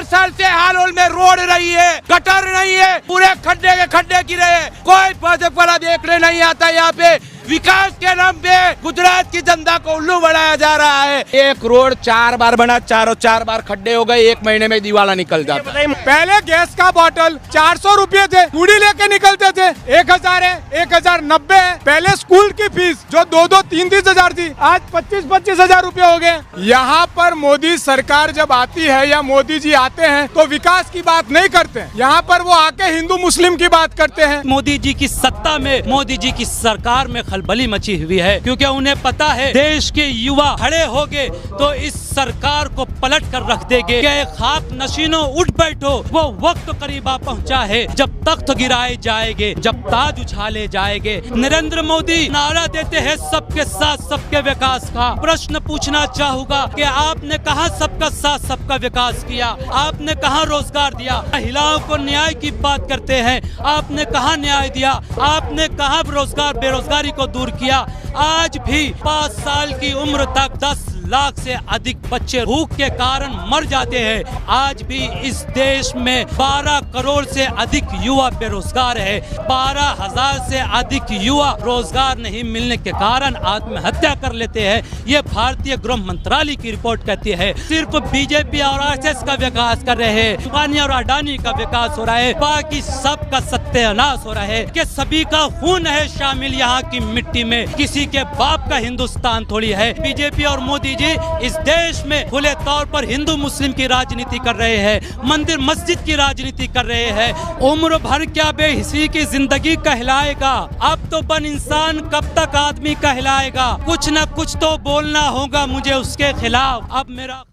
साल से हालोल में रोड नहीं है, गटर नहीं है, पूरे खड्डे के खड्डे गिरे हैं। कोई प्रोजेक्ट वाला देखने नहीं आता यहाँ पे। विकास के नाम पे गुजरात की जनता को उल्लू बनाया जा रहा है। एक रोड 4 बार बना, चारों 4 बार खड्डे हो गए, 1 महीने में दीवाला निकल जाता। पहले गैस का बोतल 400 रुपये थे, पूड़ी लेके निकलते थे। 1000 है, 1090 है। पहले स्कूल की फीस जो 2-2, 3-3 हजार थी, आज 25-25 हजार रुपए हो गए। यहाँ पर मोदी सरकार जब आती है या मोदी जी आते हैं तो विकास की बात नहीं करते। यहाँ पर वो आके हिंदू मुस्लिम की बात करते हैं। मोदी जी की सत्ता में, मोदी जी की सरकार में खलबली मची हुई है, क्योंकि उन्हें पता है देश के युवा खड़े होंगे तो इस सरकार को पलट कर रख देंगे। कि खाक नशीनों उठ बैठो, वो वक्त करीब आ पहुंचा है जब तख्त गिराए जाएंगे, जब ताज उछाले जाएंगे। नरेंद्र मोदी नारा देते हैं सबके साथ सबके विकास का। प्रश्न पूछना चाहूंगा कि आपने कहां सबका साथ सबका विकास किया? आपने कहां रोजगार दिया? महिलाओं को न्याय की बात करते हैं, आपने कहां न्याय दिया? आपने कहां रोजगार बेरोजगारी को दूर किया? आज भी 5 साल की उम्र तक 10 लाख से अधिक बच्चे भूख के कारण मर जाते हैं। आज भी इस देश में 12 करोड़ से अधिक युवा बेरोजगार है। 12,000 से अधिक युवा रोजगार नहीं मिलने के कारण आत्महत्या कर लेते हैं। ये भारतीय गृह मंत्रालय की रिपोर्ट कहती है। सिर्फ बीजेपी और आरएसएस का विकास कर रहे हैं, अंबानी और अडानी का विकास हो रहा है, बाकी सबका सत्यानाश हो रहा है। कि सभी का खून है शामिल यहाँ की मिट्टी में, किसी के बाप का हिंदुस्तान थोड़ी है। बीजेपी और मोदी जी इस देश में खुले तौर पर हिंदू मुस्लिम की राजनीति कर रहे हैं, मंदिर मस्जिद की राजनीति कर रहे हैं। उम्र भर क्या बेहिसी की जिंदगी कहलाएगा? अब तो बन इंसान कब तक आदमी कहलाएगा? कुछ न कुछ तो बोलना होगा मुझे उसके खिलाफ। अब मेरा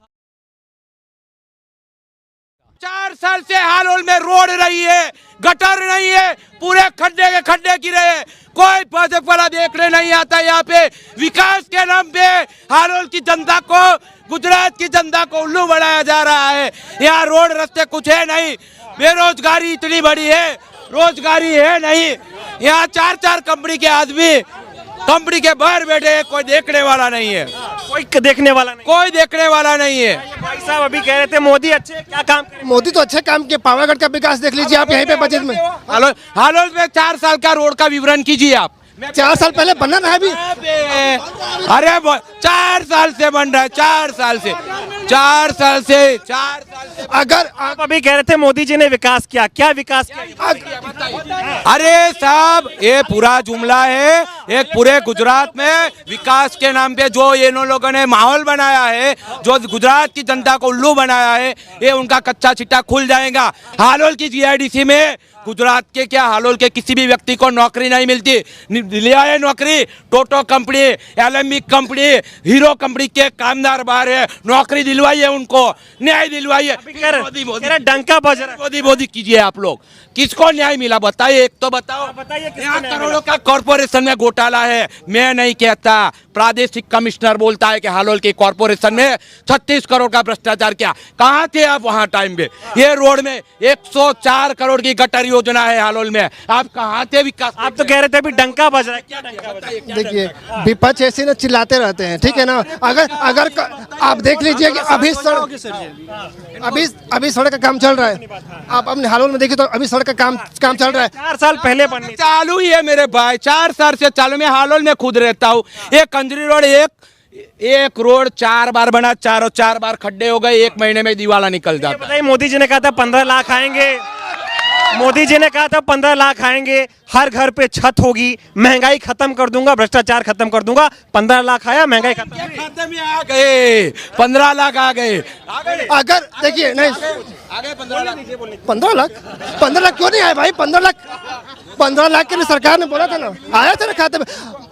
4 साल से हालोल में रोड नहीं है, गटर नहीं है, पूरे खड्डे के खड्डे गिरे हैं। कोई प्रोजेक्ट वाला देखने नहीं आता यहाँ पे। विकास के नाम पे हालोल की जनता को, गुजरात की जनता को उल्लू बनाया जा रहा है। यहाँ रोड रास्ते कुछ है नहीं, बेरोजगारी इतनी बड़ी है, रोजगारी है नहीं। यहाँ 4-4 कंपनी के आदमी कंपनी के बाहर बैठे हैं, कोई देखने वाला नहीं है। कोई देखने वाला नहीं, कोई देखने वाला नहीं है। भाई साहब अभी कह रहे थे मोदी अच्छे क्या काम करे? मोदी तो अच्छे काम किए। पावागढ़ का विकास देख लीजिए आप यहीं पे बजट में। हालोल में 4 साल का रोड का विवरण कीजिए आप। 4 साल पहले बना रहा है अभी। अरे 4 साल से बन रहा है, 4 साल से। अगर आप अभी कह रहे थे मोदी जी ने विकास किया, क्या विकास किया? अरे साहब, ये पूरा जुमला है। एक पूरे गुजरात में विकास के नाम पे जो ये लोगों ने माहौल बनाया है, जो गुजरात की जनता को उल्लू बनाया है, ये उनका कच्चा चिट्टा खुल जाएगा। हालोल की जीआईडीसी में गुजरात के क्या, हालोल के किसी भी व्यक्ति को नौकरी नहीं मिलती। लिया है नौकरी, Toto company, Alembic company, Hero company के कामदार बाहर है, नौकरी दिलवाइए उनको, न्याय दिलवाइए। डंका बज रहा है। मोदी कीजिए आप लोग। किसको न्याय मिला बताइए, एक तो बताओ। बताइए यहाँ करोड़ों का कॉर्पोरेशन में घोटाला है। मैं नहीं कहता, प्रादेशिक कमिश्नर बोलता है कि हालोल के कॉर्पोरेशन में 36 करोड़ का भ्रष्टाचार किया। कहाँ थे आप वहाँ टाइम पे? ये रोड में 104 करोड़ की गटर योजना है हालोल में, आप कहाँ थे? विकास आप तो कह रहे थे अभी डंका बज रहा है, क्या डंका बज रहा है? देखिए विपक्ष ऐसे ना चिल्लाते रहते हैं, ठीक है ना। अगर आप देख लीजिए कि अभी सड़क का काम चल रहा है। आप अपने हालोल में देखिए तो अभी सड़क का काम चल रहा है। 4 साल पहले बननी चालू ही है मेरे भाई, 4 साल से चालू। मैं हालोल में खुद रहता हूँ। एक कंजरी रोड, एक रोड 4 बार बना, चारों 4 बार खड्डे हो गए, 1 महीने में दीवाला निकल जाता। बताइए, मोदी जी ने कहा था 15 लाख आएंगे, मोदी जी ने कहा था 15 लाख आएंगे, हर घर पे छत होगी, महंगाई खत्म कर दूंगा, भ्रष्टाचार खत्म कर दूंगा। 15 लाख आया, महंगाई खत्म आ गए, 15 लाख आ गए। अगर देखिए नहीं, आगे 15 लाख 15 लाख क्यों नहीं आए भाई? 15 लाख के लिए सरकार ने बोला था ना, आया था ना खाते में।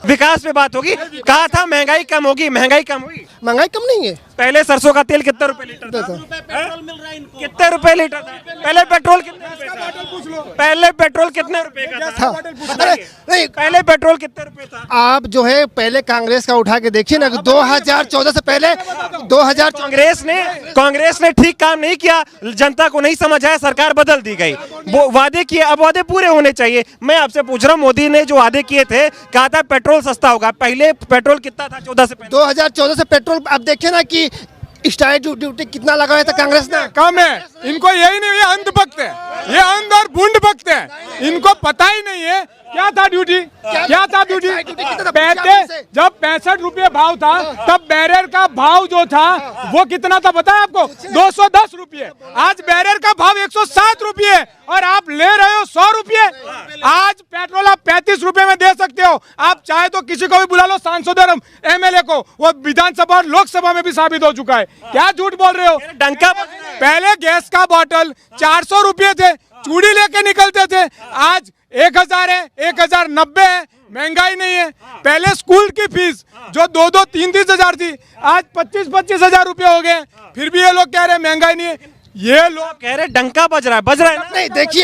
विकास पे बात होगी, कहा था महंगाई कम होगी, महंगाई कम हुई? महंगाई कम नहीं है। पहले सरसों का तेल कितने रुपए लीटर था? कितने रुपए लीटर था? पहले पेट्रोल कितने रुपए था? पहले पेट्रोल कितने रुपए का था? नहीं, पहले पेट्रोल कितने रुपए था? आप जो है पहले कांग्रेस का उठा के देखिए ना, 2014 से पहले 2000 कांग्रेस ने ठीक काम नहीं किया, जनता को नहीं समझ आया, सरकार बदल दी गई। वो वादे किए, अब वादे पूरे होने चाहिए। मैं आपसे पूछ रहा हूँ, मोदी ने जो वादे किए थे, कहा था पेट्रोल सस्ता होगा। पहले पेट्रोल कितना था 2014 से? 2014 से पेट्रोल आप देखिए ना कि स्टार ड्यूटी कितना लगाया था कांग्रेस ने? कम है। इनको यही नहीं, ये अंधभक्त है, ये अंध और भूंड भक्त है। इनको पता ही नहीं है क्या था ड्यूटी, क्या था ड्यूटी। पहले जब 65 रुपये भाव था तब बैरियर का भाव जो था वो कितना था पता है आपको? 210 रुपये। आज बैरियर का भाव 107 रुपये और आप ले रहे हो 100 रुपये। आज पेट्रोल आप 35 रुपये में दे सकते हो। आप चाहे तो किसी को भी बुला लो, सांसद और MLA को, वो विधानसभा और लोकसभा में भी साबित हो चुका है। क्या झूठ बोल रहे हो? डंका पहले गैस का बॉटल 400 रुपये थे, चूड़ी लेके निकलते थे। आज 1000 है, 1090 है। महंगाई नहीं है। पहले स्कूल की फीस जो 2-2, 3-3 हजार थी, आज 25-25 हजार रुपये हो गए। फिर भी ये लोग कह रहे हैं महंगाई नहीं है। ये लोग कह रहे डंका बज रहा है ना? नहीं, देखिए,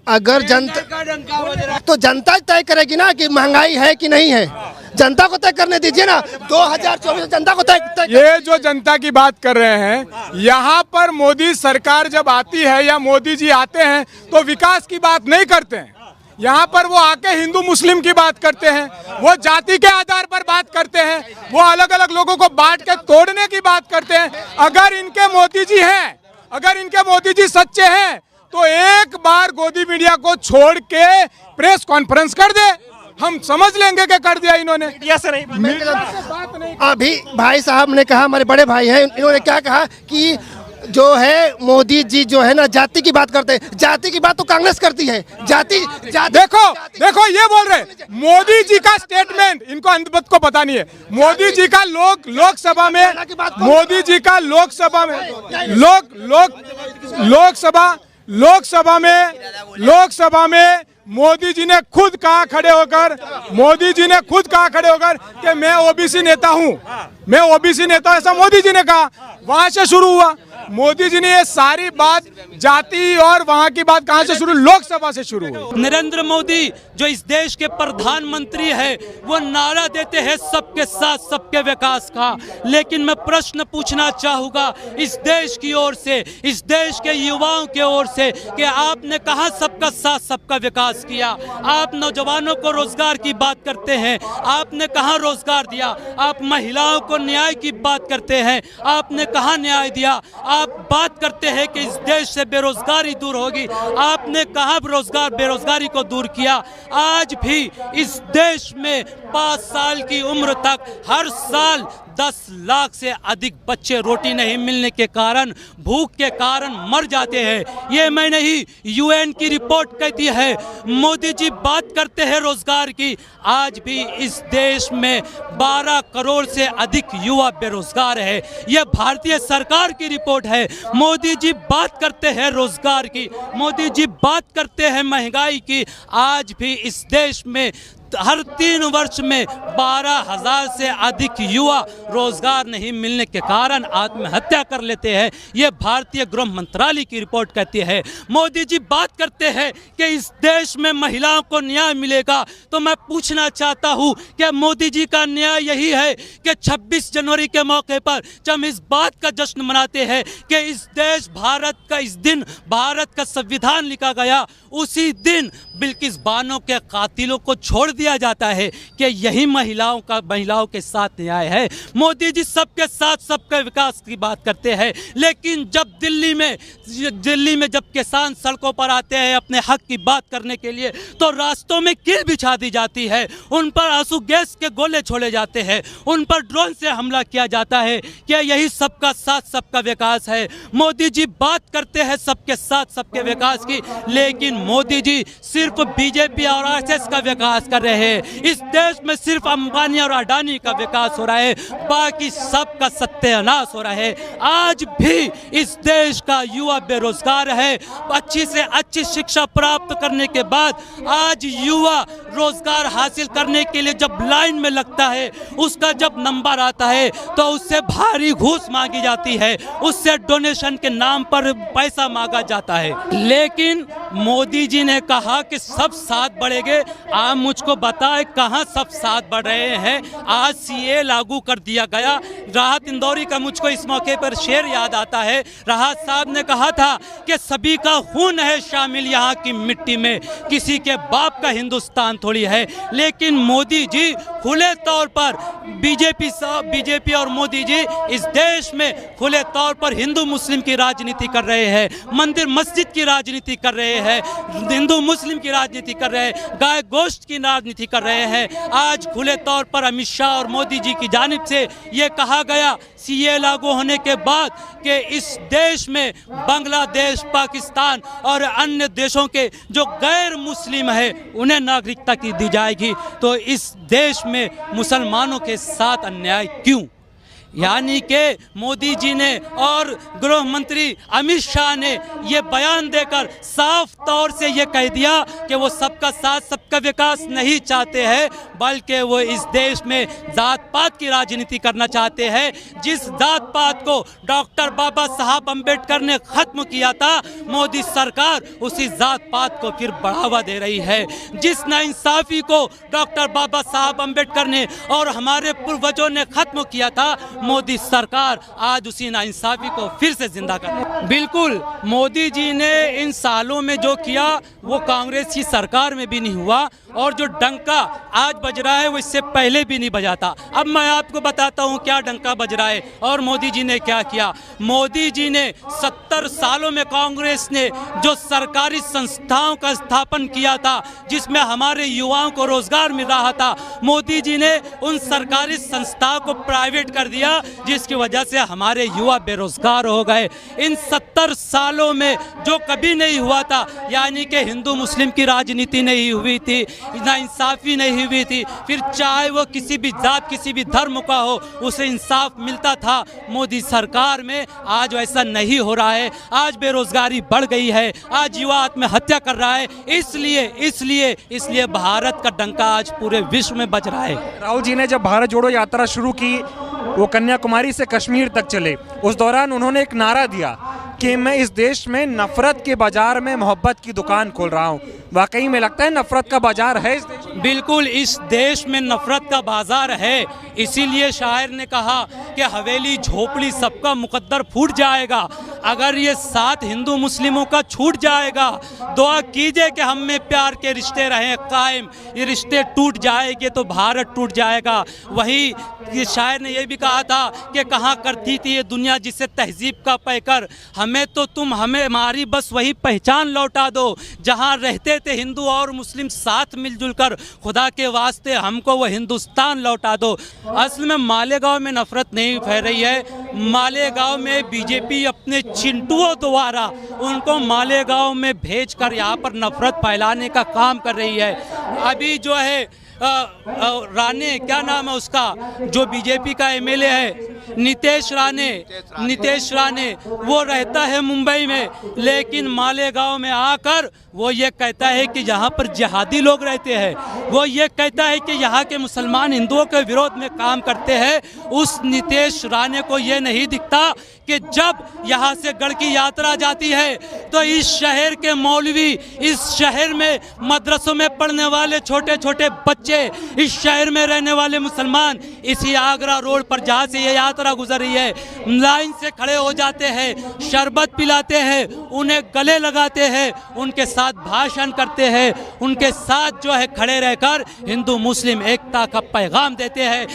अगर जनता तो जनता तय करेगी ना कि महंगाई है कि नहीं है। जनता को तय करने दीजिए ना। 2024 जनता को तय ये जो जनता की बात कर रहे हैं, यहाँ पर मोदी सरकार जब आती है या मोदी जी आते हैं तो विकास की बात नहीं करते हैं। यहाँ पर वो आके हिंदू मुस्लिम की बात करते हैं, वो जाति के आधार पर बात करते हैं, वो अलग अलग लोगों को बांट के तोड़ने की बात करते हैं। अगर इनके मोदी जी हैं, अगर इनके मोदी जी सच्चे हैं तो एक बार गोदी मीडिया को छोड़ के प्रेस कॉन्फ्रेंस कर दे, हम समझ लेंगे कि कर दिया इन्होंने। मीडिया से नहीं बात नहीं। अभी भाई साहब ने कहा, हमारे बड़े भाई हैं, इन्होंने क्या कहा कि जो है मोदी जी जो है ना जाति की बात करते हैं। जाति की बात तो कांग्रेस करती है। जाति देखो ये बोल रहे हैं मोदी जी का स्टेटमेंट, इनको अंधभक्त को पता नहीं है। मोदी जी का लोकसभा में, मोदी जी का लोकसभा में लोकसभा में मोदी जी ने खुद कहा खड़े होकर, मोदी जी ने खुद कहा खड़े होकर कि मैं ओबीसी नेता हूं, मैं ओबीसी नेता, ऐसा मोदी जी ने कहा। वहां से शुरू हुआ। मोदी जी ने ये सारी बात जाति और वहां की बात कहां से शुरू? लोकसभा से शुरू हुई। नरेंद्र मोदी जो इस देश के प्रधानमंत्री है, वो नारा देते हैं सबके साथ सबके विकास का। लेकिन मैं प्रश्न पूछना चाहूंगा इस देश की ओर से, इस देश के युवाओं की ओर से, कि आपने कहां सबका साथ सबका विकास किया? आप नौजवानों को रोजगार की बात करते हैं, आपने कहां रोजगार दिया? आप महिलाओं को न्याय की बात करते हैं, आपने कहां न्याय दिया? आप बात करते हैं कि इस देश से बेरोजगारी दूर होगी, आपने कहां बेरोजगारी को दूर किया? आज भी इस देश में 5 साल की उम्र तक हर साल 10 लाख से अधिक बच्चे रोटी नहीं मिलने के कारण, भूख के कारण मर जाते हैं। ये मैं नहीं, UN की रिपोर्ट कहती है। मोदी जी बात करते हैं रोजगार की, आज भी इस देश में 12 करोड़ से अधिक युवा बेरोजगार है। यह भारतीय सरकार की रिपोर्ट है। मोदी जी बात करते हैं रोजगार की, मोदी जी बात करते हैं महंगाई की। आज भी इस देश में हर 3 वर्ष में 12,000 से अधिक युवा रोजगार नहीं मिलने के कारण आत्महत्या कर लेते हैं। यह भारतीय गृह मंत्रालय की रिपोर्ट कहती है। मोदी जी बात करते हैं कि इस देश में महिलाओं को न्याय मिलेगा, तो मैं पूछना चाहता हूं कि मोदी जी का न्याय यही है कि 26 जनवरी के मौके पर जब हम इस बात का जश्न मनाते हैं कि इस देश भारत का, इस दिन भारत का संविधान लिखा गया, उसी दिन बिल्किस बानो के कातिलों को छोड़ दिया जाता है कि यही महिलाओं के साथ न्याय है। मोदी जी सबके साथ सबके विकास की बात करते हैं, लेकिन जब दिल्ली में जब किसान सड़कों पर आते हैं अपने हक की बात करने के लिए, तो रास्तों में कील बिछा दी जाती है, उन पर आंसू गैस के गोले छोड़े जाते हैं, उन पर ड्रोन से हमला किया जाता है। क्या यही सबका साथ सबका विकास है? मोदी जी बात करते हैं सबके साथ सबके विकास की, लेकिन मोदी जी सिर्फ बीजेपी और RSS का विकास कर रहे हैं। इस देश में सिर्फ अंबानी और अडानी का विकास हो रहा है, बाकी सबका सत्यानाश हो रहा है। आज भी इस देश का युवा बेरोजगार है। अच्छी से अच्छी शिक्षा प्राप्त करने के बाद आज युवा रोजगार हासिल करने के लिए जब लाइन में लगता है, उसका जब नंबर आता है तो उससे भारी घूस मांगी जाती है, उससे डोनेशन के नाम पर पैसा मांगा जाता है। लेकिन मोदी जी ने कहा कि सब साथ बढ़ेंगे। आप मुझको बताएं कहाँ सब साथ बढ़ रहे हैं। आज सीए लागू कर दिया गया। राहत इंदौरी का मुझको इस मौके पर शेर याद आता है। राहत साहब ने कहा था कि सभी का खून है शामिल यहाँ की मिट्टी में, किसी के बाप का हिंदुस्तान थोड़ी है। लेकिन मोदी जी खुले तौर पर बीजेपी और मोदी जी इस देश में खुले तौर पर हिंदू मुस्लिम की राजनीति कर रहे हैं, मंदिर मस्जिद की राजनीति कर रहे हैं, हिंदू मुस्लिम की राजनीति कर रहे हैं, गाय गोश्त की राजनीति कर रहे हैं। आज खुले तौर पर अमित शाह और मोदी जी की जानिब से ये कहा गया सीए लागू होने के बाद कि इस देश में बांग्लादेश, पाकिस्तान और अन्य देशों के जो गैर मुस्लिम है उन्हें नागरिकता की दी जाएगी। तो इस देश में मुसलमानों के साथ अन्याय क्यों? यानी कि मोदी जी ने और गृह मंत्री अमित शाह ने ये बयान देकर साफ तौर से ये कह दिया कि वो सबका साथ सबका विकास नहीं चाहते हैं, बल्कि वो इस देश में जात पात की राजनीति करना चाहते हैं। जिस जात पात को डॉक्टर बाबा साहब अम्बेडकर ने ख़त्म किया था, मोदी सरकार उसी जात पात को फिर बढ़ावा दे रही है। जिस नाइंसाफ़ी को डॉक्टर बाबा साहब अम्बेडकर ने और हमारे पूर्वजों ने ख़त्म किया था, मोदी सरकार आज उसी नाइंसाफी को फिर से जिंदा कर। बिल्कुल, मोदी जी ने इन सालों में जो किया वो कांग्रेस की सरकार में भी नहीं हुआ, और जो डंका आज बज रहा है वो इससे पहले भी नहीं बजा था। अब मैं आपको बताता हूँ क्या डंका बज रहा है और मोदी जी ने क्या किया। मोदी जी ने 70 सालों में कांग्रेस ने जो सरकारी संस्थाओं का स्थापन किया था जिसमें हमारे युवाओं को रोजगार मिल रहा था, मोदी जी ने उन सरकारी संस्थाओं को प्राइवेट कर दिया, जिसकी वजह से हमारे युवा बेरोजगार हो गए। इन 70 सालों में जो कभी नहीं हुआ था, यानी कि हिंदू मुस्लिम की राजनीति नहीं हुई थी, नाइंसाफ़ी नहीं हुई थी, फिर चाहे वो किसी भी जात किसी भी धर्म का हो उसे इंसाफ मिलता था। मोदी सरकार में आज वैसा नहीं हो रहा है। आज बेरोजगारी बढ़ गई है, आज युवा आत्महत्या कर रहा है। इसलिए भारत का डंका आज पूरे विश्व में बज रहा है। राहुल जी ने जब भारत जोड़ो यात्रा शुरू की, वो कन्याकुमारी से कश्मीर तक चले, उस दौरान उन्होंने एक नारा दिया कि मैं इस देश में नफरत के बाजार में मोहब्बत की दुकान खोल रहा हूँ। वाकई में लगता है नफरत का बाजार है इस देश में? बिल्कुल, इस देश में नफरत का बाजार है। इसीलिए शायर ने कहा कि हवेली झोपड़ी सबका मुकद्दर फूट जाएगा। अगर ये साथ हिंदू मुस्लिमों का छूट जाएगा, दुआ कीजिए कि हम में प्यार के रिश्ते रहें कायम। ये रिश्ते टूट जाएंगे तो भारत टूट जाएगा। वही ये शायर ने यह भी कहा था कि कहाँ करती थी ये दुनिया जिसे तहजीब का पैकर, हमें तो तुम हमें हमारी बस वही पहचान लौटा दो जहाँ रहते थे हिंदू और मुस्लिम साथ मिलजुल कर, खुदा के वास्ते हमको वो हिंदुस्तान लौटा दो। असल में मालेगांव में नफरत नहीं फैल रही है। मालेगांव में बीजेपी अपने चिंटुओं द्वारा उनको मालेगांव में भेजकर यहाँ पर नफरत फैलाने का काम कर रही है। अभी जो है राणे, क्या नाम है उसका, जो बीजेपी का एमएलए है, नीतीश राणे, वो रहता है मुंबई में, लेकिन मालेगांव में आकर वो ये कहता है कि यहाँ पर जिहादी लोग रहते हैं। वो ये कहता है कि यहाँ के मुसलमान हिंदुओं के विरोध में काम करते हैं। उस नीतीश राणे को ये नहीं दिखता कि जब यहाँ से गढ़ की यात्रा जाती है तो इस शहर के मौलवी, इस शहर में मदरसों में पढ़ने वाले छोटे छोटे बच्चे, इस शहर में रहने वाले मुसलमान इसी आगरा रोड पर जहाँ से ये यात्रा गुजर रही है लाइन से खड़े हो जाते हैं, शरबत पिलाते हैं, उन्हें गले लगाते हैं, उनके साथ भाषण करते हैं, उनके साथ जो है खड़े रहकर हिंदू मुस्लिम एकता का पैगाम देते हैं।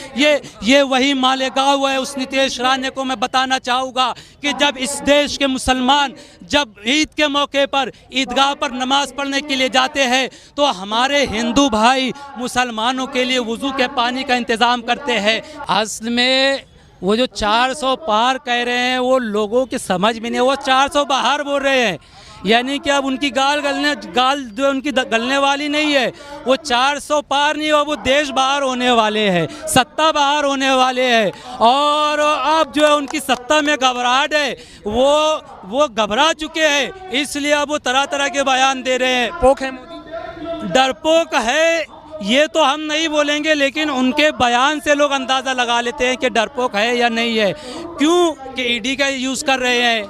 ये वही मालेगांव है। उस नीतीश राणे को मैं बताना चाहूँगा कि जब इस देश के मुसलमान जब ईद के मौके पर ईदगाह पर नमाज पढ़ने के लिए जाते हैं तो हमारे हिंदू भाई मुसलमानों के लिए वुज़ू के पानी का इंतज़ाम करते हैं। असल में वो जो 400 पार कह रहे हैं वो लोगों की समझ में नहीं, वो 400 बाहर बोल रहे हैं। यानी कि अब उनकी गाल जो उनकी गलने वाली नहीं है, वो 400 पार नहीं, वो देश बाहर होने वाले हैं, सत्ता बाहर होने वाले हैं। और अब जो है उनकी सत्ता में घबराहट है, वो घबरा चुके हैं, इसलिए अब वो तरह तरह के बयान दे रहे हैं। पोक है मोदी, डरपोक है ये तो हम नहीं बोलेंगे, लेकिन उनके बयान से लोग अंदाज़ा लगा लेते हैं कि डरपोक है या नहीं है। क्यों कि ईडी का यूज़ कर रहे हैं।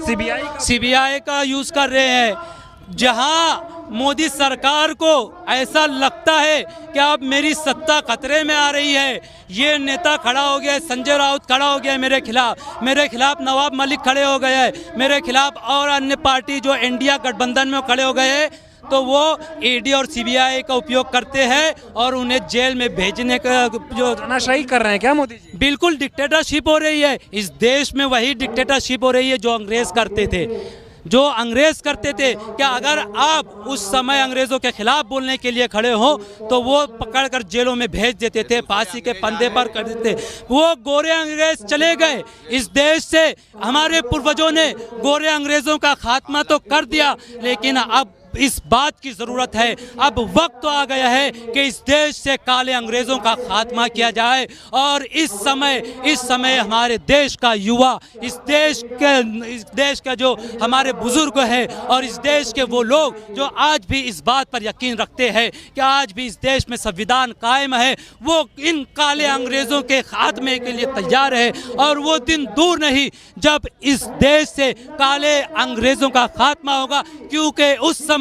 सीबीआई का यूज कर रहे हैं। जहां मोदी सरकार को ऐसा लगता है कि अब मेरी सत्ता खतरे में आ रही है, ये नेता खड़ा हो गया है, संजय राउत खड़ा हो गया है मेरे खिलाफ नवाब मलिक खड़े हो गए हैं, मेरे खिलाफ और अन्य पार्टी जो इंडिया गठबंधन में खड़े हो गए हैं, तो वो ईडी और सीबीआई का उपयोग करते हैं और उन्हें जेल में भेजने का जो तानाशाही कर रहे हैं क्या मोदी जी? बिल्कुल डिक्टेटरशिप हो रही है इस देश में। वही डिक्टेटरशिप हो रही है जो अंग्रेज करते थे, क्या अगर आप उस समय अंग्रेजों के खिलाफ बोलने के लिए खड़े हो तो वो पकड़कर जेलों में भेज देते थे, फांसी के फंदे पर कर देते। वो गोरे अंग्रेज चले गए इस देश से, हमारे पूर्वजों ने गोरे अंग्रेजों का खात्मा तो कर दिया, लेकिन अब इस बात की जरूरत है, अब वक्त आ गया है कि इस देश से काले अंग्रेजों का खात्मा किया जाए। और इस समय हमारे देश का युवा, इस देश का जो हमारे बुजुर्ग हैं और इस देश के वो लोग जो आज भी इस बात पर यकीन रखते हैं कि आज भी इस देश में संविधान कायम है, वो इन काले अंग्रेजों के खात्मे के लिए तैयार है। और वो दिन दूर नहीं जब इस देश से काले अंग्रेजों का खात्मा होगा, क्योंकि उस समय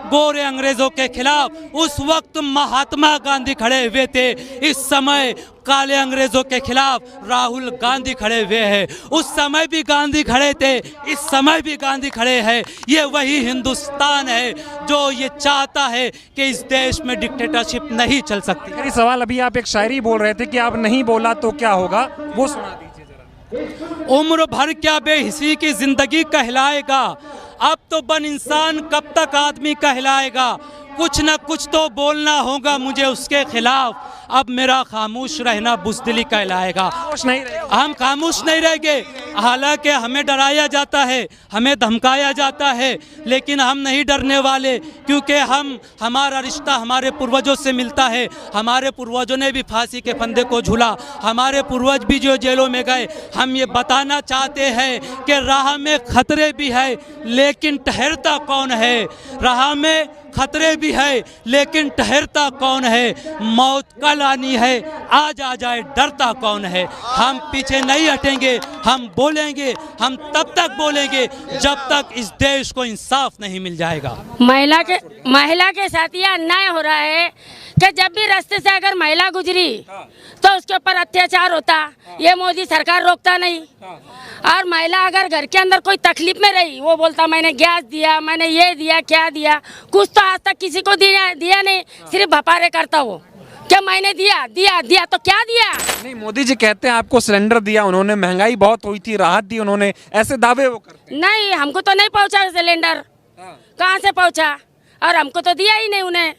गोरे अंग्रेजों के खिलाफ उस वक्त महात्मा गांधी खड़े हुए थे, इस समय काले अंग्रेजों के खिलाफ राहुल गांधी खड़े हुए हैं। उस समय भी गांधी खड़े थे, इस समय भी गांधी खड़े हैं। ये वही हिंदुस्तान है जो ये चाहता है कि इस देश में डिक्टेटरशिप नहीं चल सकती। मेरी सवाल, अभी आप एक शायरी बोल रहे थे कि आप नहीं बोला तो क्या होगा, वो सुना दीजिए जरा। उम्र भर क्या बेहिसी की जिंदगी कहलाएगा, अब तो बन इंसान कब तक आदमी कहलाएगा, कुछ न कुछ तो बोलना होगा मुझे उसके खिलाफ, अब मेरा खामोश रहना बुज़दिली कहलाएगा। हम खामोश नहीं रहेंगे, हालांकि हमें डराया जाता है, हमें धमकाया जाता है, लेकिन हम नहीं डरने वाले, क्योंकि हमारा रिश्ता हमारे पूर्वजों से मिलता है। हमारे पूर्वजों ने भी फांसी के फंदे को झूला, हमारे पूर्वज भी जो जेलों में गए। हम ये बताना चाहते हैं कि राह में खतरे भी है लेकिन ठहरता कौन है, राह में खतरे भी है लेकिन ठहरता कौन है, मौत कल आनी है आज आ जाए डरता कौन है। हम पीछे नहीं हटेंगे, हम बोलेंगे, हम तब तक बोलेंगे जब तक इस देश को इंसाफ नहीं मिल जाएगा। महिला के साथ यह अन्याय हो रहा है कि जब भी रास्ते से अगर महिला गुजरी तो उसके ऊपर अत्याचार होता, ये मोदी सरकार रोकता नहीं। और महिला अगर घर के अंदर कोई तकलीफ में रही, वो बोलता मैंने गैस दिया, मैंने ये दिया, क्या दिया, कुछ तो आज तक किसी को दिया नहीं, सिर्फ भपारे करता वो क्या मैंने दिया तो क्या दिया। नहीं, मोदी जी कहते हैं आपको सिलेंडर दिया उन्होंने, महंगाई बहुत हुई थी, राहत दी उन्होंने, ऐसे दावे वो करते हैं। नहीं, हमको तो नहीं पहुंचा सिलेंडर, कहाँ से पहुंचा, और हमको तो दिया ही नहीं उन्हें,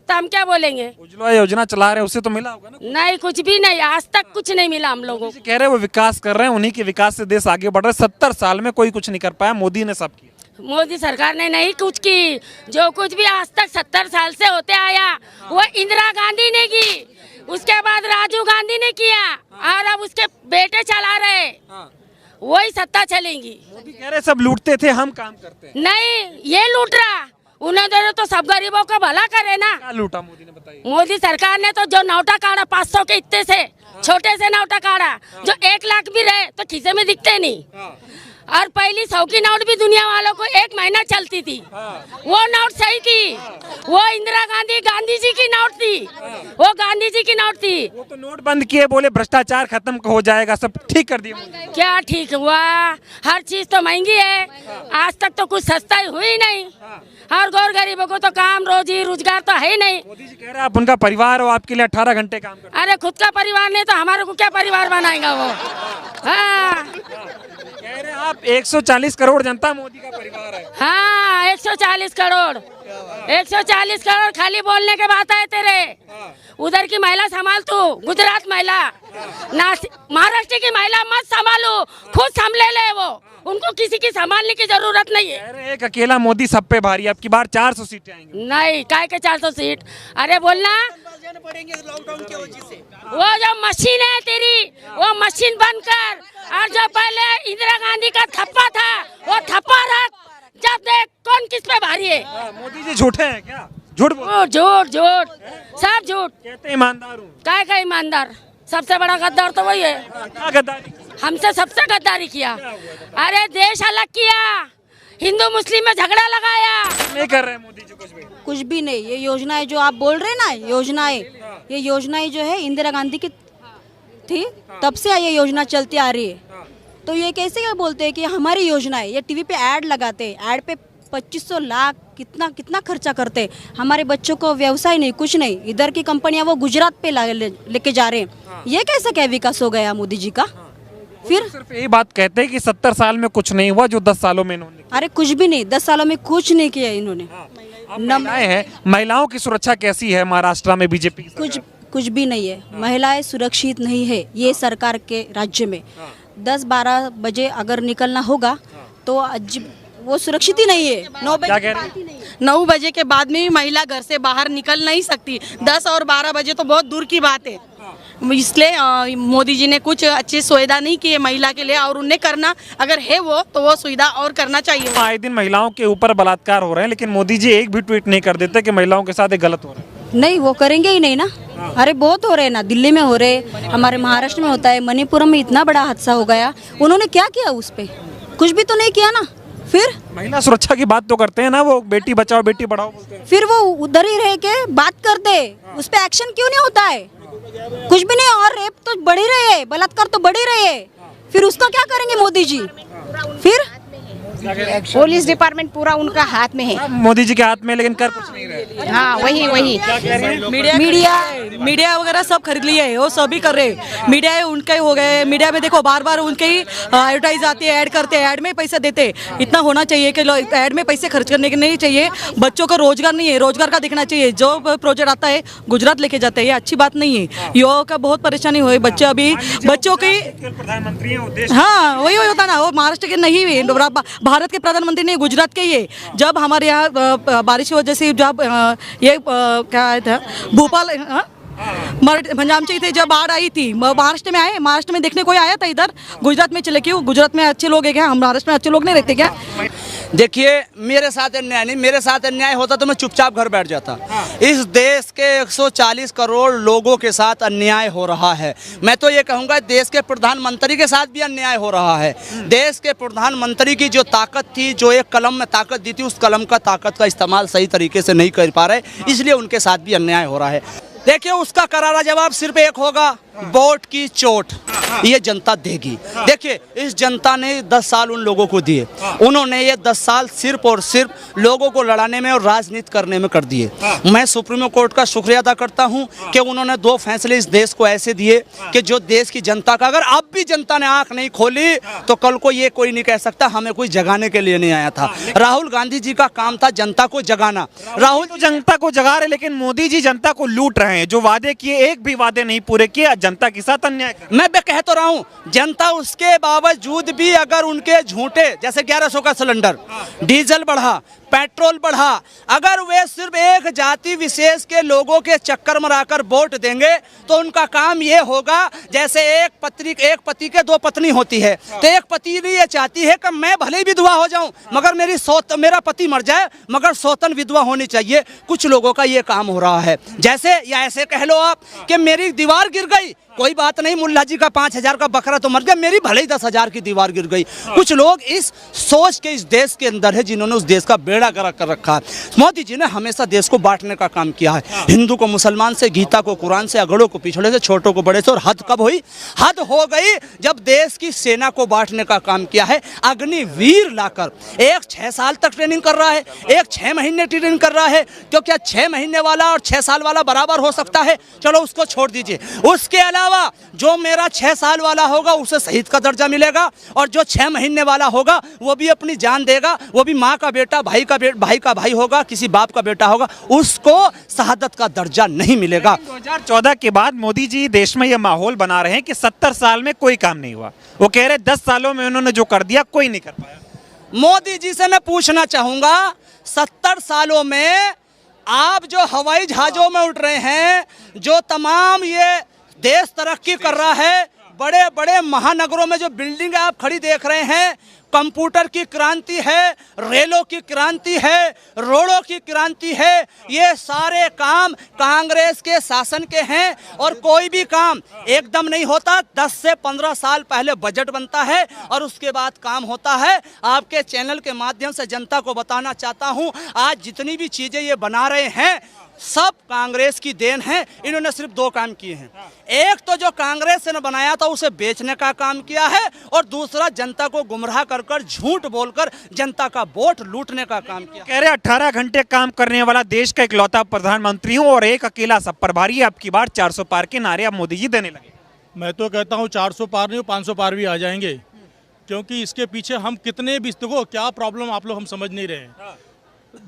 तो हम क्या बोलेंगे। उज्ज्वला योजना चला रहे, उससे तो मिला होगा ना? नहीं, कुछ भी नहीं, आज तक कुछ नहीं मिला हम लोगों को। कह रहे हैं वो विकास कर रहे हैं, उन्हीं के विकास से देश आगे बढ़ रहा है। 70 साल में कोई कुछ नहीं कर पाया, मोदी ने सब किया। मोदी सरकार ने नहीं कुछ की, जो कुछ भी आज तक 70 साल से होते आया वो इंदिरा गांधी ने की, उसके बाद राजीव गांधी ने किया, और अब उसके बेटे चला रहे, वही सत्ता चलेंगी। मोदी कह रहे सब लूटते थे, हम काम करते हैं। नहीं, ये लूट रहा, उन्हें दे तो सब गरीबों का भला करे ना। क्या लूटा मोदी ने, बताइए। मोदी सरकार ने तो जो नोटा काढ़ा 500 के इतने से छोटे से नोटा काढ़ा, जो 1 लाख भी रहे तो खीसे में दिखते नहीं। और पहली 100 की नोट भी दुनिया वालों को 1 महीना चलती थी, वो नोट सही थी, वो इंदिरा गांधी जी की नोट थी, वो गांधी जी की नोट थी। वो तो नोट बंद किए, बोले भ्रष्टाचार खत्म हो जाएगा, सब ठीक कर दिया। क्या ठीक हुआ, हर चीज तो महंगी है, आज तक तो कुछ सस्ता हुई नहीं, और गौर गरीबों को तो काम रोजी रोजगार तो है ही नहीं। मोदी जी कह रहे हैं आप उनका परिवार हो, आपके लिए 18 घंटे काम करते। अरे खुद का परिवार नहीं तो हमारे को क्या परिवार बनाएगा वो। हाँ, कह रहे हैं आप 140 करोड़ जनता मोदी का परिवार है। हाँ, 140 करोड़ 140 करोड़ खाली बोलने के बात है तेरे। उधर की महिला संभाल तू, गुजरात महिला, महाराष्ट्र की महिला मत संभालो, खुद संभले ले वो, उनको किसी की संभालने की जरूरत नहीं है। अरे एक अकेला मोदी सब पे भारी, अब की बार 400 सीटें आएंगी। नहीं, काय के 400 सीट, अरे बोलना वो जो मशीन है तेरी, वो मशीन बंद कर, और जो पहले इंदिरा गांधी का थप्पा था वो थप्पा रख, जब देख कौन किस पे भारी है। मोदी जी झूठे हैं क्या? झूठ झूठ सब झूठ। कहते ईमानदार हूँ। काय का ईमानदार, सबसे बड़ा गद्दार तो वही है। क्या गद्दारी? हमसे सबसे गद्दारी किया। अरे देश अलग किया, हिंदू मुस्लिम में झगड़ा लगाया। नहीं कर रहे हैं मोदी जी कुछ भी। नहीं। ये योजनाएं जो आप बोल रहे हैं ना, ये योजनाएं जो है इंदिरा गांधी की थी, तब से ये योजना चलती आ रही है। तो ये कैसे क्या बोलते हैं कि हमारी योजना है? ये टीवी पे ऐड लगाते हैं, ऐड पे 2500 लाख कितना खर्चा करते हैं। हमारे बच्चों को व्यवसाय नहीं, कुछ नहीं। इधर की कंपनियां वो गुजरात पे लेके जा रहे हैं। ये कैसे क्या विकास हो गया मोदी जी का? फिर सिर्फ यही बात कहते हैं कि 70 साल में कुछ नहीं हुआ जो 10 सालों में इन्होंने। अरे कुछ भी नहीं, 10 सालों में कुछ नहीं किया इन्होंने। महिलाएं हैं, महिलाओं की सुरक्षा कैसी है महाराष्ट्र में बीजेपी की सरकार? कुछ भी नहीं है। महिलाएं सुरक्षित नहीं है ये सरकार के राज्य में। 10-12 बजे अगर निकलना होगा तो वो सुरक्षित ही नहीं है। 9 बजे 9 बजे के बाद में भी महिला घर से बाहर निकल नहीं सकती। 10 और 12 बजे तो बहुत दूर की बात है। इसलिए मोदी जी ने कुछ अच्छी सुविधा नहीं की है महिला के लिए, और उन्हें करना अगर है तो वो सुविधा और करना चाहिए। आए दिन महिलाओं के ऊपर बलात्कार हो रहे हैं, लेकिन मोदी जी एक भी ट्वीट नहीं कर देते कि महिलाओं के साथ ये गलत हो रहा है। नहीं, वो करेंगे ही नहीं ना। अरे बहुत हो रहे हैं ना, दिल्ली में हो रहे, हमारे महाराष्ट्र में होता है, मणिपुरम में इतना बड़ा हादसा हो गया। उन्होंने क्या किया उस पर? कुछ भी तो नहीं किया ना। फिर महिला सुरक्षा की बात तो करते हैं ना, वो बेटी बचाओ बेटी पढ़ाओ बोलते हैं। फिर वो उधर ही रह के बात करते, उस पर एक्शन क्यों नहीं होता है? कुछ भी नहीं। और रेप तो बढ़ ही रहे हैं, बलात्कार तो बढ़ ही रहे हैं। फिर उसका क्या करेंगे मोदी जी? फिर पुलिस डिपार्टमेंट पूरा उनका हाथ में है। मोदी जी के हाथ में, लेकिन कर कुछ नहीं रहे। हाँ वही मीडिया वगैरह सब खरीद लिए है, वो सभी कर रहे हैं। मीडिया उनके हो गए। मीडिया में देखो बार बार उनके ही एडवर्टाइज आती है, ऐड करते हैं, ऐड में पैसे देते हैं। इतना होना चाहिए कि ऐड में पैसे खर्च करने के नहीं चाहिए। बच्चों को रोजगार नहीं है, रोजगार का देखना चाहिए। जो प्रोजेक्ट आता है गुजरात लेके जाते हैं, ये अच्छी बात नहीं है। युवाओं का बहुत परेशानी हुई। बच्चे अभी बच्चों की प्रधानमंत्री, हाँ वही होता ना, वो महाराष्ट्र के नहीं हुए, भारत के प्रधानमंत्री नहीं, गुजरात के ही। जब हमारे यहाँ बारिश की वजह से जब ये क्या था भोपाल पंजाब थे, जब बाढ़ आई थी, महाराष्ट्र में आए, महाराष्ट्र में देखने कोई आया था इधर? गुजरात में चले क्यों? गुजरात में अच्छे लोग है क्या? हम महाराष्ट्र में अच्छे लोग नहीं रहते क्या? देखिए, मेरे साथ अन्याय नहीं, मेरे साथ अन्याय होता तो मैं चुपचाप घर बैठ जाता। इस देश के 140 करोड़ लोगों के साथ अन्याय हो रहा है। मैं तो ये कहूँगा देश के प्रधानमंत्री के साथ भी अन्याय हो रहा है। देश के प्रधानमंत्री की जो ताकत थी, जो एक कलम में ताकत दी थी, उस कलम का ताकत का इस्तेमाल सही तरीके से नहीं कर पा रहे, इसलिए उनके साथ भी अन्याय हो रहा है। देखिए, उसका करारा जवाब सिर्फ एक होगा, वोट की चोट ये जनता देगी। देखिए, इस जनता ने 10 साल उन लोगों को दिए, उन्होंने ये 10 साल सिर्फ और सिर्फ लोगों को लड़ाने में और राजनीति करने में कर दिए। मैं सुप्रीम कोर्ट का शुक्रिया अदा करता हूं कि उन्होंने 2 फैसले इस देश को ऐसे दिए कि जो देश की जनता का, अगर अब भी जनता ने आंख नहीं खोली तो कल को ये कोई नहीं कह सकता हमें कोई जगाने के लिए नहीं आया था। राहुल गांधी जी का काम था जनता को जगाना। राहुल तो जनता को जगा रहे, लेकिन मोदी जी जनता को लूट रहे हैं। जो वादे किए, एक भी वादे नहीं पूरे किए, जनता के साथ अन्याय कर। मैं कह तो रहा हूं, जनता उसके बावजूद भी अगर उनके झूठे, जैसे 1100 का सिलेंडर, डीजल बढ़ा, पेट्रोल बढ़ा, अगर वे सिर्फ एक जाति विशेष के लोगों के चक्कर में आकर वोट देंगे तो उनका काम ये होगा, जैसे एक पति के 2 पत्नी होती है, तो एक पत्नी ये चाहती है कि मैं भले ही विधवा हो जाऊं मगर मेरा पति मर जाए मगर सौतन विधवा होनी चाहिए। कुछ लोगों का ये काम हो रहा है। जैसे या ऐसे कह लो आप कि मेरी दीवार गिर गई, कोई बात नहीं, मुल्ला जी का 5000 का बकरा तो मर गया, मेरी भले ही 10,000 की दीवार गिर गई। कुछ लोग इस सोच के इस देश के अंदर है जिन्होंने उस देश का बेड़ा गर्क कर रखा है। मोदी जी ने हमेशा देश को बांटने का काम किया है, हिंदू को मुसलमान से, गीता को कुरान से, अगड़ों को पिछड़े से, छोटों को बड़े से। और हद कब हुई? हद हो गई जब देश की सेना को बांटने का काम किया है। अग्निवीर लाकर एक 6 साल तक ट्रेनिंग कर रहा है, एक 6 महीने ट्रेनिंग कर रहा है। क्यों क्या 6 महीने वाला और 6 साल वाला बराबर हो सकता है? चलो उसको छोड़ दीजिए। उसके अलावा जो मेरा 6 साल वाला होगा उसे शहीद का दर्जा मिलेगा, और जो 6 महीने वाला होगा वो भी अपनी जान देगा, वो भी माँ का बेटा, भाई का भाई होगा, किसी बाप का बेटा होगा, उसको शहादत का दर्जा नहीं मिलेगा। 2014 के बाद मोदी जी देश में ये माहौल बना रहे हैं कि 70 साल में कोई काम नहीं हुआ। वो कह रहे 10 सालों में उन्होंने जो कर दिया कोई नहीं कर पाया। मोदी जी से मैं पूछना चाहूंगा, 70 सालों में आप जो हवाई जहाजों में उड़ रहे हैं, जो तमाम ये देश तरक्की कर रहा है, बड़े बड़े महानगरों में जो बिल्डिंग आप खड़ी देख रहे हैं, कंप्यूटर की क्रांति है, रेलों की क्रांति है, रोडों की क्रांति है। ये सारे काम कांग्रेस के शासन के हैं और कोई भी काम एकदम नहीं होता। 10 से 15 साल पहले बजट बनता है और उसके बाद काम होता है। आपके चैनल के माध्यम से जनता को बताना चाहता हूं, आज जितनी भी चीजें ये बना रहे हैं सब कांग्रेस की देन है। इन्होंने सिर्फ 2 काम किए हैं। एक तो जो कांग्रेस ने बनाया था उसे बेचने का काम किया है और दूसरा जनता को गुमराह कर कर झूठ बोलकर जनता का वोट लूटने का काम किया। कह रहे 18 घंटे काम करने वाला देश का इकलौता प्रधानमंत्री हूं और एक अकेला सब पर भारी। अब की बार 400 पार के नारे अब मोदी जी देने लगे। मैं तो कहता हूं 400 पार नहीं 500 पार भी आ जाएंगे, क्योंकि इसके पीछे हम कितने भी, देखो क्या प्रॉब्लम आप लोग हम समझ नहीं रहे हैं।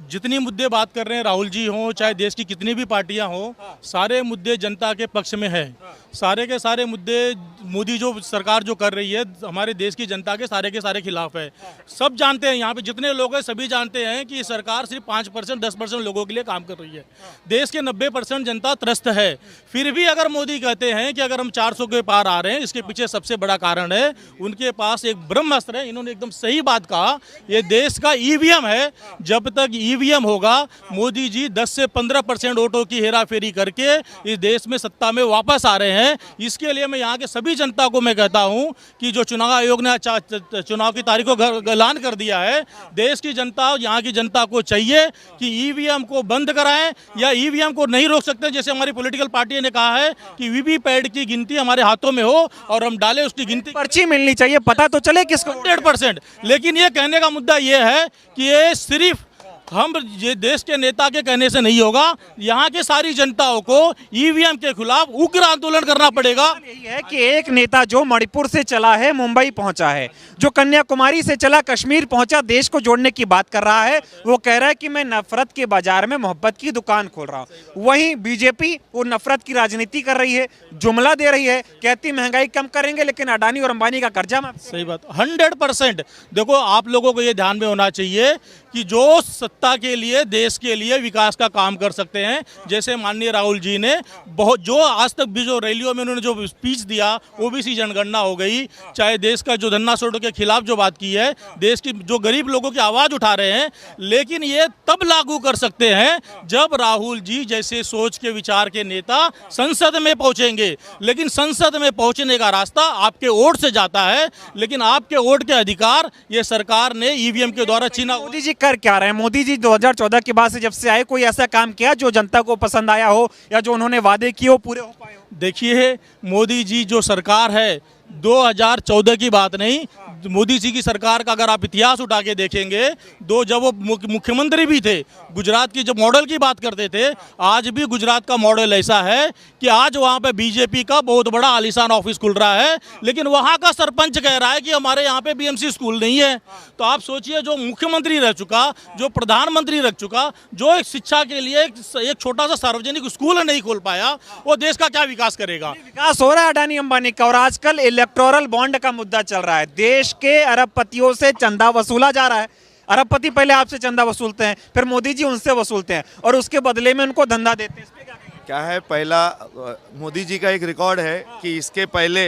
जितनी मुद्दे बात कर रहे हैं राहुल जी हों चाहे देश की कितनी भी पार्टियां हों, सारे मुद्दे जनता के पक्ष में हैं। सारे के सारे मुद्दे मोदी जो सरकार जो कर रही है हमारे देश की जनता के सारे खिलाफ है। सब जानते हैं, यहाँ पे जितने लोग हैं सभी जानते हैं कि सरकार सिर्फ 5% 10% लोगों के लिए काम कर रही है। देश के 90% जनता त्रस्त है। फिर भी अगर मोदी कहते हैं कि अगर हम 400 के पार आ रहे हैं, इसके पीछे सबसे बड़ा कारण है उनके पास एक ब्रह्मास्त्र है। इन्होंने एकदम सही बात कहा, ये देश का ईवीएम है। जब तक ईवीएम होगा मोदी जी 10 से 15% वोटों की हेराफेरी करके इस देश में सत्ता में वापस आ रहे हैं। इसके लिए मैं यहाँ के सभी जनता को मैं कहता हूँ कि जो चुनाव आयोग ने चुनाव की तारीख को ऐलान कर दिया है, देश की जनता यहाँ की जनता को चाहिए कि ईवीएम को बंद कराएं या ईवीएम को नहीं रोक सकते। जैसे हमारी पॉलिटिकल पार्टी ने कहा है कि वीवीपैट की गिनती हमारे हाथों में हो और हम डालें उसकी गिनती। पर्ची मिलनी चाहिए, पता तो चले किसको। 100%। लेकिन ये कहने का मुद्दा ये है कि ये सिर्फ हम ये देश के नेता के कहने से नहीं होगा। यहाँ के सारी जनताओं को ईवीएम के खिलाफ उग्र आंदोलन करना पड़ेगा। यही है कि एक नेता जो मणिपुर से चला है मुंबई पहुंचा है, जो कन्याकुमारी से चला कश्मीर पहुंचा देश को जोड़ने की बात कर रहा है, वो कह रहा है कि मैं नफरत के बाजार में मोहब्बत की दुकान खोल रहा हूं। वहीं बीजेपी वो नफरत की राजनीति कर रही है, जुमला दे रही है, कहती महंगाई कम करेंगे लेकिन अडानी और अंबानी का कर्जा माफ। सही बात, 100%। देखो आप लोगों को ये ध्यान में होना चाहिए कि जो सत्ता के लिए देश के लिए विकास का काम कर सकते हैं, जैसे माननीय राहुल जी ने बहुत जो आज तक भी जो रैलियों में उन्होंने जो स्पीच दिया, ओबीसी जनगणना हो गई, चाहे देश का जो धन्ना सोडो के खिलाफ जो बात की है, देश की जो गरीब लोगों की आवाज़ उठा रहे हैं। लेकिन ये तब लागू कर सकते हैं जब राहुल जी जैसे सोच के विचार के नेता संसद में पहुंचेंगे। लेकिन संसद में पहुंचने का रास्ता आपके वोट से जाता है, लेकिन आपके वोट के अधिकार ये सरकार ने ईवीएम के द्वारा छीना। मोदी जी कर क्या रहे हैं? मोदी जी 2014 के बाद से जब से आए कोई ऐसा काम किया जो जनता को पसंद आया हो या जो उन्होंने वादे किए हो पूरे हो पाए हो? देखिए मोदी जी जो सरकार है 2014 की बात नहीं, मोदी जी की सरकार का अगर आप इतिहास उठा के देखेंगे, जब वो मुख्यमंत्री भी थे, गुजरात की जब मॉडल की बात करते थे, आज भी गुजरात का मॉडल ऐसा है कि आज वहाँ पे बीजेपी का बहुत बड़ा आलीशान ऑफिस खुल रहा है, लेकिन वहाँ का सरपंच कह रहा है कि हमारे यहाँ पे बीएमसी स्कूल नहीं है। तो आप सोचिए, जो मुख्यमंत्री रह चुका, जो प्रधानमंत्री रह चुका, जो एक शिक्षा के लिए एक छोटा सा सार्वजनिक स्कूल नहीं खोल पाया, वो देश का क्या विकास करेगा? विकास हो रहा है अडानी अंबानी का। और आजकल इलेक्टोरल बॉन्ड का मुद्दा चल रहा है। देश के अरबपतियों से चंदा वसूला जा रहा है। अरबपति पहले आपसे चंदा वसूलते हैं, फिर मोदी जी उनसे वसूलते हैं और उसके बदले में उनको धंधा देते हैं। इस पे क्या है? पहला मोदी जी का एक रिकॉर्ड है कि इसके पहले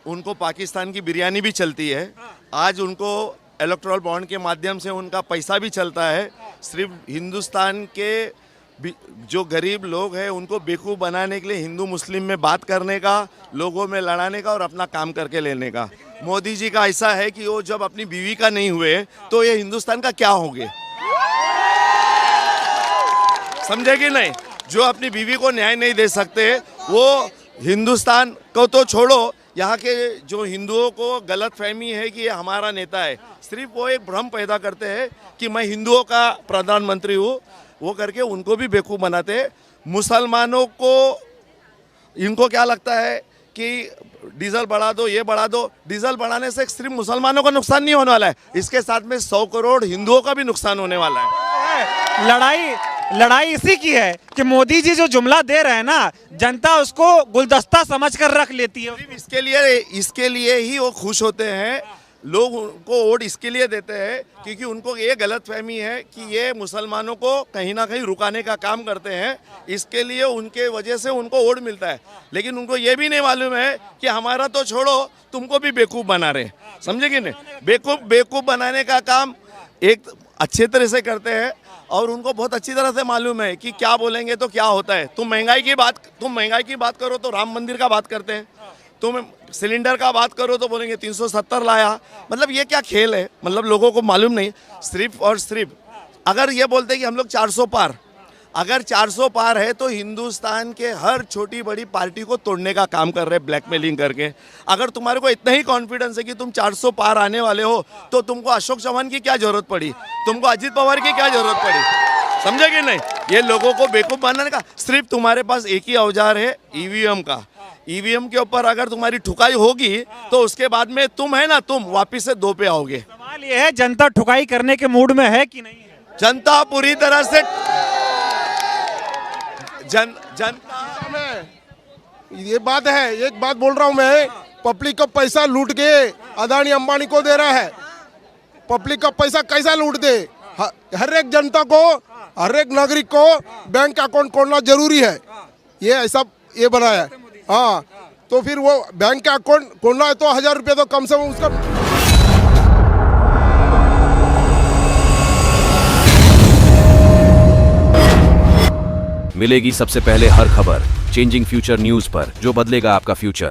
उनको पाकिस्तान की बिरयानी भी चलती है, आज उनको इलेक्टोरल बॉन्ड के माध्यम से उनका पैसा भी चलता है। सिर्फ हिंदुस्तान के जो गरीब लोग हैं उनको बेवकूफ़ बनाने के लिए हिंदू मुस्लिम में बात करने का, लोगों में लड़ाने का और अपना काम करके लेने का। मोदी जी का ऐसा है कि वो जब अपनी बीवी का नहीं हुए तो ये हिंदुस्तान का क्या होंगे, समझे कि नहीं? जो अपनी बीवी को न्याय नहीं दे सकते वो हिंदुस्तान को तो छोड़ो, यहाँ के जो हिंदुओं को गलतफहमी है कि ये हमारा नेता है, सिर्फ वो एक भ्रम पैदा करते हैं कि मैं हिंदुओं का प्रधानमंत्री हूँ, वो करके उनको भी बेवकूफ़ बनाते। मुसलमानों को इनको क्या लगता है कि डीजल बढ़ा दो, ये बढ़ा दो। डीजल बढ़ाने से सिर्फ मुसलमानों का नुकसान नहीं होने वाला है, इसके साथ में 100 करोड़ हिंदुओं का भी नुकसान होने वाला है। लड़ाई इसी की है कि मोदी जी जो जुमला दे रहे हैं ना, जनता उसको गुलदस्ता समझकर रख लेती है। इसके लिए ही वो खुश होते हैं लोग उनको वोट इसके लिए देते हैं क्योंकि उनको ये गलतफहमी है कि ये मुसलमानों को कहीं ना कहीं रुकाने का काम करते हैं, इसके लिए उनके वजह से उनको वोट मिलता है। लेकिन उनको ये भी नहीं मालूम है कि हमारा तो छोड़ो, तुमको भी बेवकूफ़ बना रहे हैं, समझे कि नहीं? बेवकूफ़ बनाने का काम एक अच्छे तरह से करते हैं और उनको बहुत अच्छी तरह से मालूम है कि क्या बोलेंगे तो क्या होता है। तुम महंगाई की बात करो तो राम मंदिर का बात करते हैं, तुम सिलेंडर का बात करो तो बोलेंगे 370 लाया। मतलब ये क्या खेल है? मतलब लोगों को मालूम नहीं। सिर्फ और सिर्फ अगर ये बोलते हैं कि हम लोग 400 पार, अगर 400 पार है तो हिंदुस्तान के हर छोटी बड़ी पार्टी को तोड़ने का काम कर रहे हैं ब्लैकमेलिंग करके। अगर तुम्हारे को इतना ही कॉन्फिडेंस है कि तुम 400 पार आने वाले हो तो तुमको अशोक चौहान की क्या जरूरत पड़ी, तुमको अजित पवार की क्या जरूरत पड़ी, समझे कि नहीं? ये लोगों को बेवकूफ़ बनाने का। सिर्फ तुम्हारे पास एक ही औजार है, ईवीएम का। ईवीएम के ऊपर अगर तुम्हारी ठुकाई होगी तो उसके बाद में तुम है ना, तुम वापिस से 2 पे आओगे। सवाल ये है, जनता ठुकाई करने के मूड में है कि नहीं है? जनता पूरी तरह से जनता में ये बात है, एक बात बोल रहा हूँ मैं, पब्लिक का पैसा लूट के अदानी अंबानी को दे रहा है। पब्लिक का पैसा कैसा लूट दे? हर एक जनता को, हर एक नागरिक को बैंक अकाउंट खोलना जरूरी है, ये ऐसा ये बनाया है। हाँ, तो फिर वो बैंक का अकाउंट खोलना है तो 1000 रुपये तो कम से कम उसका। मिलेगी सबसे पहले हर खबर चेंजिंग फ्यूचर न्यूज पर, जो बदलेगा आपका फ्यूचर।